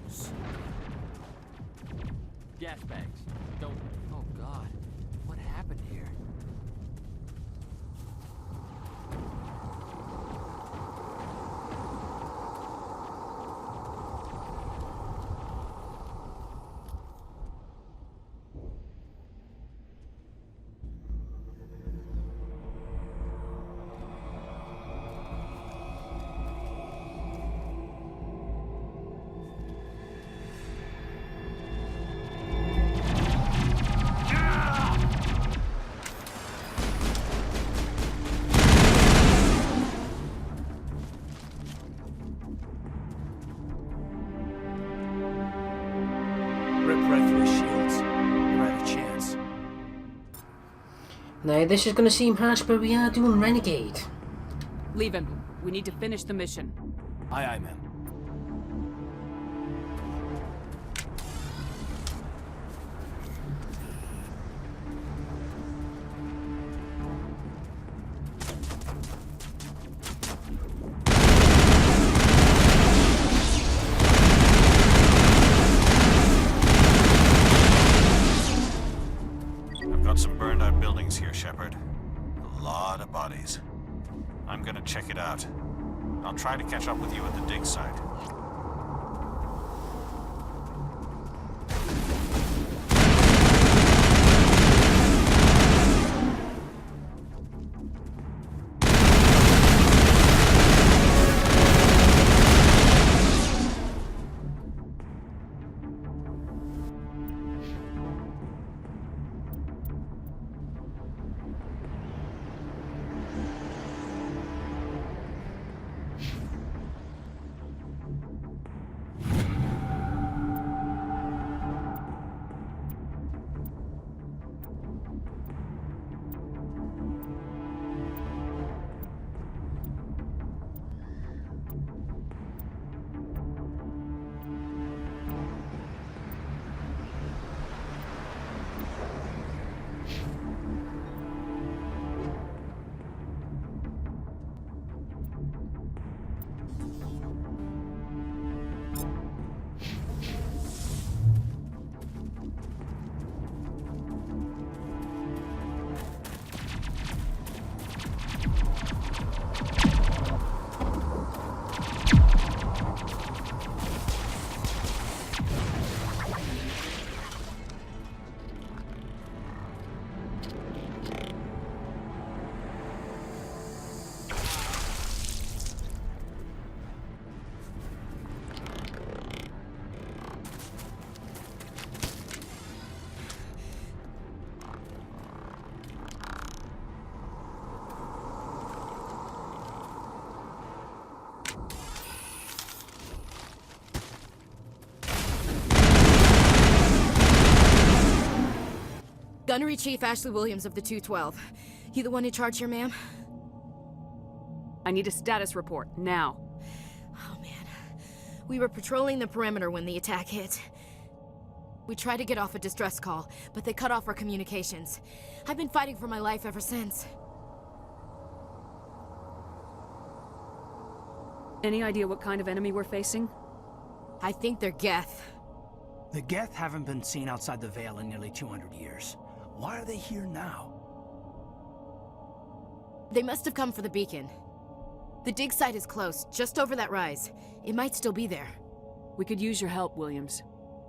close. Gas bags. Don't... Oh, God. What happened here? Now, this is gonna seem harsh, but we are doing Renegade. Leave him. We need to finish the mission. Aye, aye, ma'am. I've got some burned out buildings here, Shepard. A lot of bodies. I'm gonna check it out. I'll try to catch up with you at the dig site. Gunnery Chief Ashley Williams of the 212. You the one in charge here, ma'am? I need a status report, now. Oh, man. We were patrolling the perimeter when the attack hit. We tried to get off a distress call, but they cut off our communications. I've been fighting for my life ever since. Any idea what kind of enemy we're facing? I think they're Geth. The Geth haven't been seen outside the Veil in nearly 200 years. Why are they here now? They must have come for the beacon. The dig site is close, just over that rise. It might still be there. We could use your help, Williams.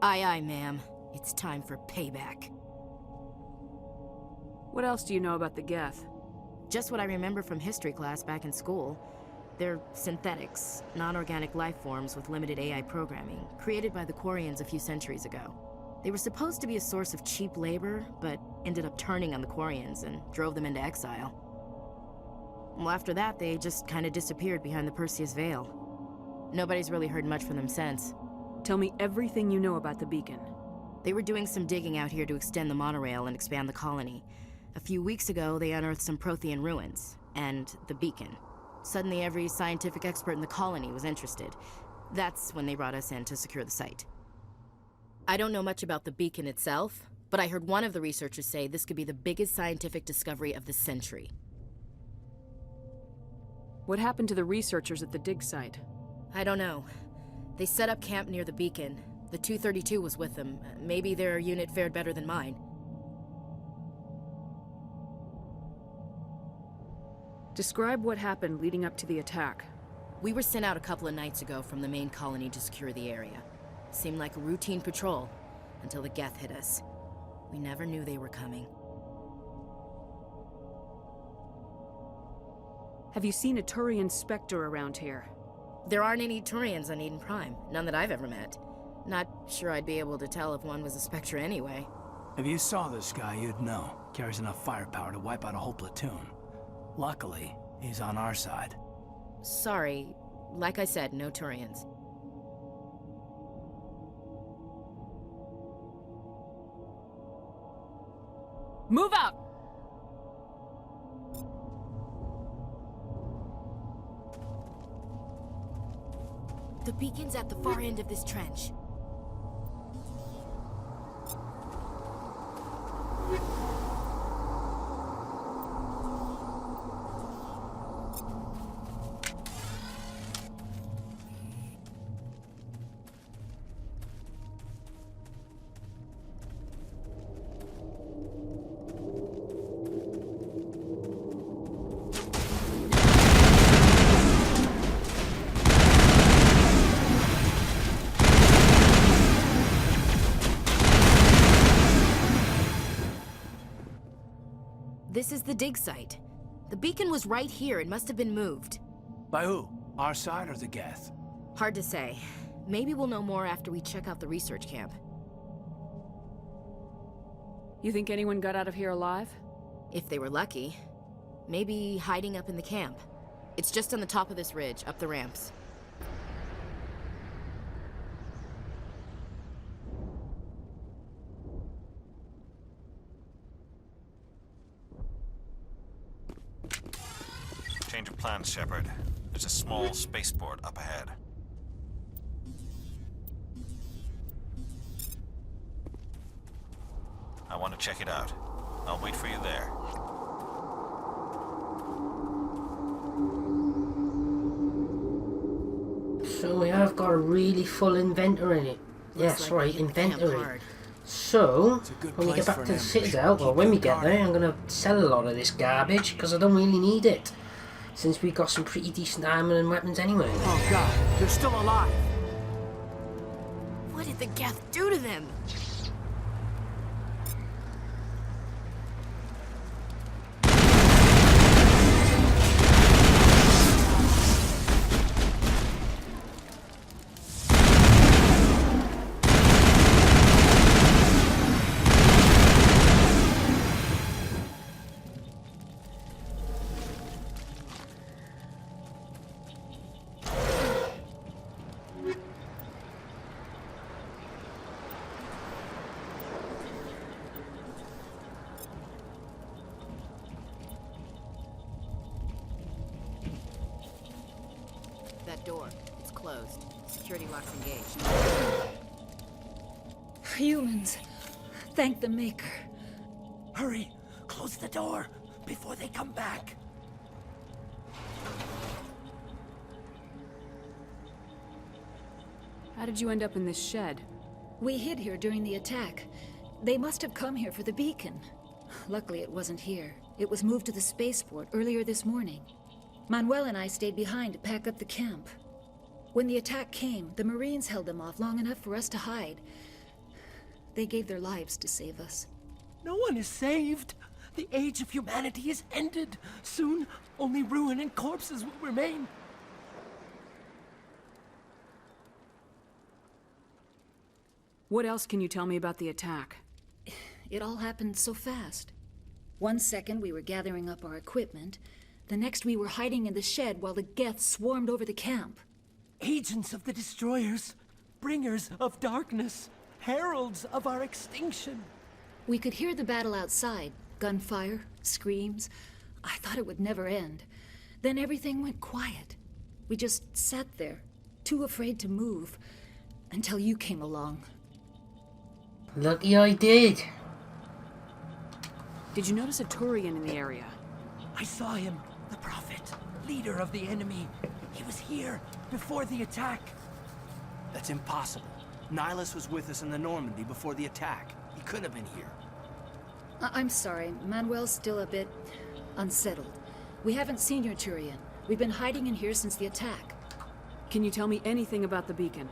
Aye, aye, ma'am. It's time for payback. What else do you know about the Geth? Just what I remember from history class back in school. They're synthetics, non-organic life forms with limited AI programming, created by the Quarians a few centuries ago. They were supposed to be a source of cheap labor, but ended up turning on the Quarians and drove them into exile. Well, after that, they just kind of disappeared behind the Perseus Veil. Nobody's really heard much from them since. Tell me everything you know about the beacon. They were doing some digging out here to extend the monorail and expand the colony. A few weeks ago, they unearthed some Prothean ruins, and the beacon. Suddenly, every scientific expert in the colony was interested. That's when they brought us in to secure the site. I don't know much about the beacon itself, but I heard one of the researchers say this could be the biggest scientific discovery of the century. What happened to the researchers at the dig site? I don't know. They set up camp near the beacon. The 232 was with them. Maybe their unit fared better than mine. Describe what happened leading up to the attack. We were sent out a couple of nights ago from the main colony to secure the area. Seemed like a routine patrol, until the Geth hit us. We never knew they were coming. Have you seen a Turian Spectre around here? There aren't any Turians on Eden Prime. None that I've ever met. Not sure I'd be able to tell if one was a Spectre anyway. If you saw this guy, you'd know. Carries enough firepower to wipe out a whole platoon. Luckily, he's on our side. Sorry. Like I said, no Turians. Move out! The beacon's at the far end of this trench. This is the dig site. The beacon was right here. It must have been moved. By who? Our side or the Geth? Hard to say. Maybe we'll know more after we check out the research camp. You think anyone got out of here alive? If they were lucky. Maybe hiding up in the camp. It's just on the top of this ridge, up the ramps. Change of plans, Shepard. There's a small spaceport up ahead. I want to check it out. I'll wait for you there. So we have got a really full inventory in it. Yes, like right, we hit the camp inventory. hard. So, It's a good when we get place back for to an the ambush. Citadel, or Keep when it we get there, guarded. I'm going to sell a lot of this garbage, because I don't really need it. Since we've got some pretty decent armor and weapons anyway. Oh god, they're still alive! What did the Geth do to them? That door, it's closed. Security lock's engaged. Humans. Thank the Maker. Hurry! Close the door before they come back! How did you end up in this shed? We hid here during the attack. They must have come here for the beacon. Luckily, it wasn't here. It was moved to the spaceport earlier this morning. Manuel and I stayed behind to pack up the camp. When the attack came, the Marines held them off long enough for us to hide. They gave their lives to save us. No one is saved. The age of humanity is ended. Soon, only ruin and corpses will remain. What else can you tell me about the attack? It all happened so fast. 1 second we were gathering up our equipment. The next we were hiding in the shed while the Geth swarmed over the camp. Agents of the destroyers, bringers of darkness, heralds of our extinction. We could hear the battle outside. Gunfire, screams. I thought it would never end. Then everything went quiet. We just sat there, too afraid to move, until you came along. Lucky I did. Did you notice a Turian in the area? I saw him, the prophet, leader of the enemy. He was here before the attack. That's impossible. Nihilus was with us in the Normandy before the attack. He couldn't have been here. I'm sorry. Manuel's still a bit unsettled. We haven't seen your Turian. We've been hiding in here since the attack. Can you tell me anything about the beacon?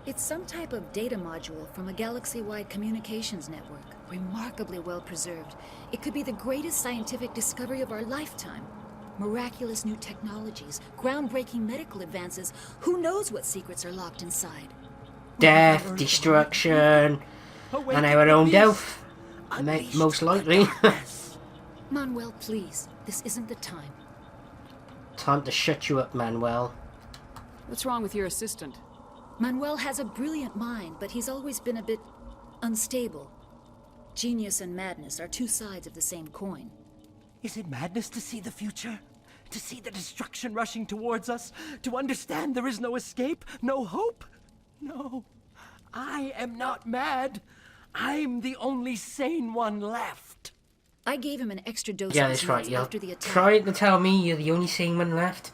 It's some type of data module from a galaxy-wide communications network. Remarkably well preserved. It could be the greatest scientific discovery of our lifetime. Miraculous new technologies, groundbreaking medical advances. Who knows what secrets are locked inside? Death, destruction, and our own death. Most likely. Manuel, please. This isn't the time. Time to shut you up, Manuel. What's wrong with your assistant? Manuel has a brilliant mind, but he's always been a bit unstable. Genius and madness are two sides of the same coin. Is it madness to see the future? To see the destruction rushing towards us? To understand there is no escape? No hope? No. I am not mad. I'm the only sane one left. I gave him an extra dose Yeah, of that's these right. meds You're after the attack. trying to tell me you're the only sane one left?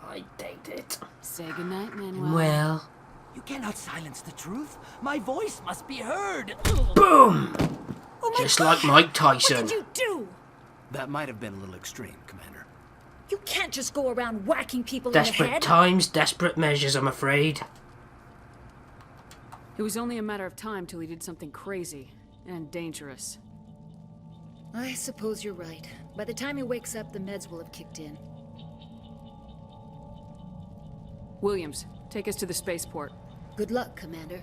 I doubt it. Say goodnight, Manuel. Well, You cannot silence the truth. My voice must be heard. boom! Oh my Just God! like Mike What Tyson. did you do? That might have been a little extreme, Commander. You can't just go around whacking people in the Desperate head. times, desperate measures, I'm afraid. It was only a matter of time till he did something crazy and dangerous. I suppose you're right. By the time he wakes up, the meds will have kicked in. Williams, take us to the spaceport. Good luck, Commander.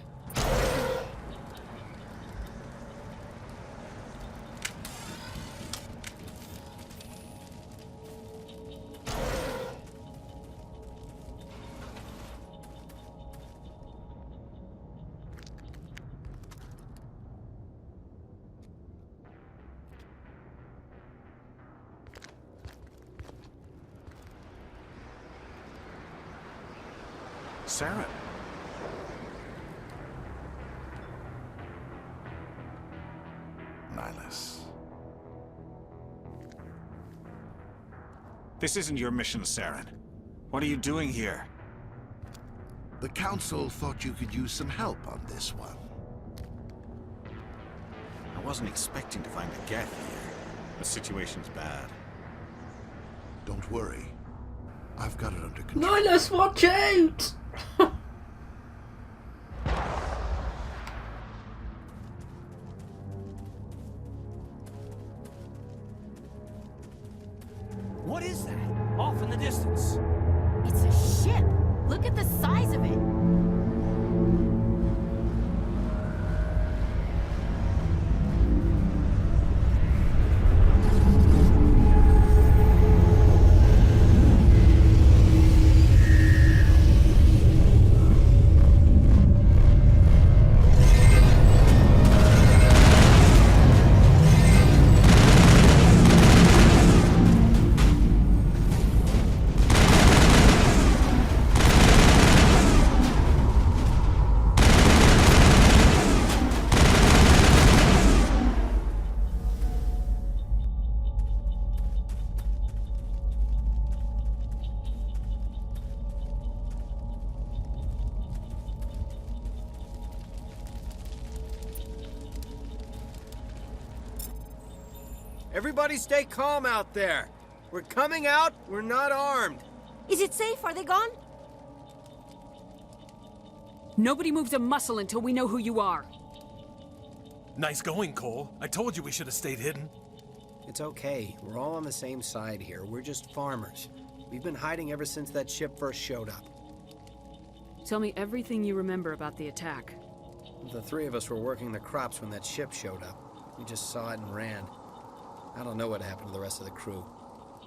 Saren. Nihilus. This isn't your mission, Saren. What are you doing here? The Council thought you could use some help on this one. I wasn't expecting to find a Geth here. The situation's bad. Don't worry. I've got it under control. Nihilus, watch out! What is that? Off in the distance. It's a ship. Look at the size of it. Everybody stay calm out there. We're coming out, we're not armed. Is it safe? Are they gone? Nobody moves a muscle until we know who you are. Nice going, Cole. I told you we should have stayed hidden. It's okay. We're all on the same side here. We're just farmers. We've been hiding ever since that ship first showed up. Tell me everything you remember about the attack. The three of us were working the crops when that ship showed up. We just saw it and ran. I don't know what happened to the rest of the crew.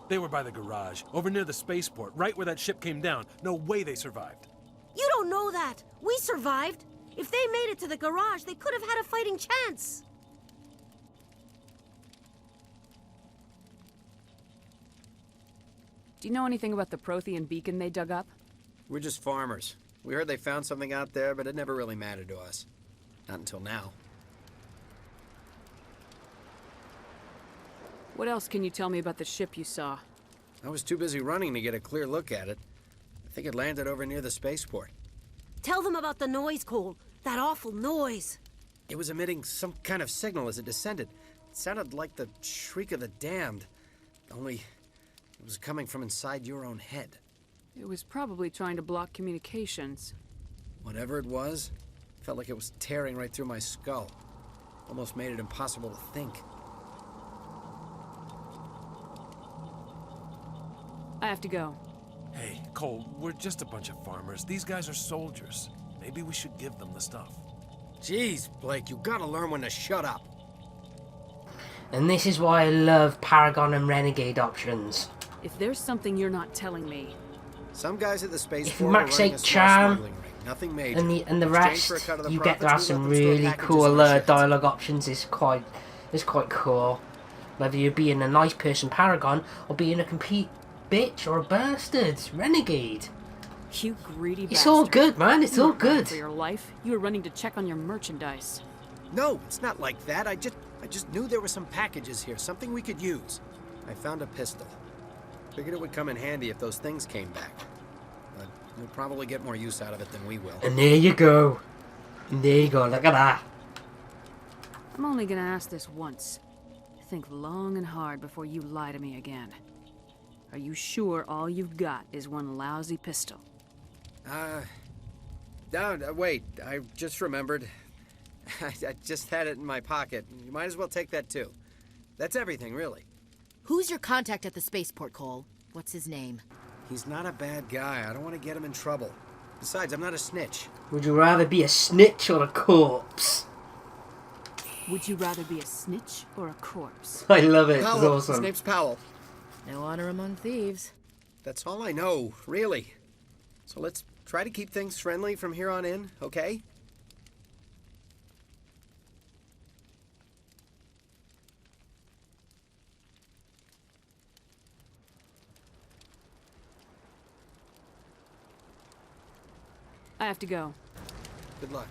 They were by the garage, over near the spaceport, right where that ship came down. No way they survived. You don't know that. We survived. If they made it to the garage, they could have had a fighting chance. Do you know anything about the Prothean beacon they dug up? We're just farmers. We heard they found something out there, but it never really mattered to us. Not until now. What else can you tell me about the ship you saw? I was too busy running to get a clear look at it. I think it landed over near the spaceport. Tell them about the noise, Cole. That awful noise. It was emitting some kind of signal as it descended. It sounded like the shriek of the damned. Only it was coming from inside your own head. It was probably trying to block communications. Whatever it was, felt like it was tearing right through my skull. Almost made it impossible to think. I have to go. Hey, Cole, we're just a bunch of farmers. These guys are soldiers. Maybe we should give them the stuff. Jeez, Blake, you gotta learn when to shut up. And this is why I love Paragon and Renegade options. If there's something you're not telling me... Some guys at the space If force Max are running take a small Charm smuggling ring. Nothing major. and the In rest, exchange for a cut of the you get to have profits, we some let them store really packages cool in our sheds. dialogue options. It's quite cool. Whether you're being a nice person Paragon or being a complete bitch or a bastard Renegade. You greedy bastard. It's all good, man. It's You all were running good. for your life. You were running to check on your merchandise. No, it's not like that. I just knew there were some packages here, something we could use. I found a pistol. Figured it would come in handy if those things came back. But you'll probably get more use out of it than we will. And there you go. And there you go. Look at that. I'm only gonna ask this once. Think long and hard before you lie to me again. Are you sure all you've got is one lousy pistol? Wait, I just remembered. I just had it in my pocket. You might as well take that too. That's everything, really. Who's your contact at the spaceport, Cole? What's his name? He's not a bad guy. I don't want to get him in trouble. Besides, I'm not a snitch. Would you rather be a snitch or a corpse? Would you rather be a snitch or a corpse? I love it. Powell. It's awesome. His name's Powell. No honor among thieves. That's all I know, really. So let's try to keep things friendly from here on in, okay? I have to go. Good luck.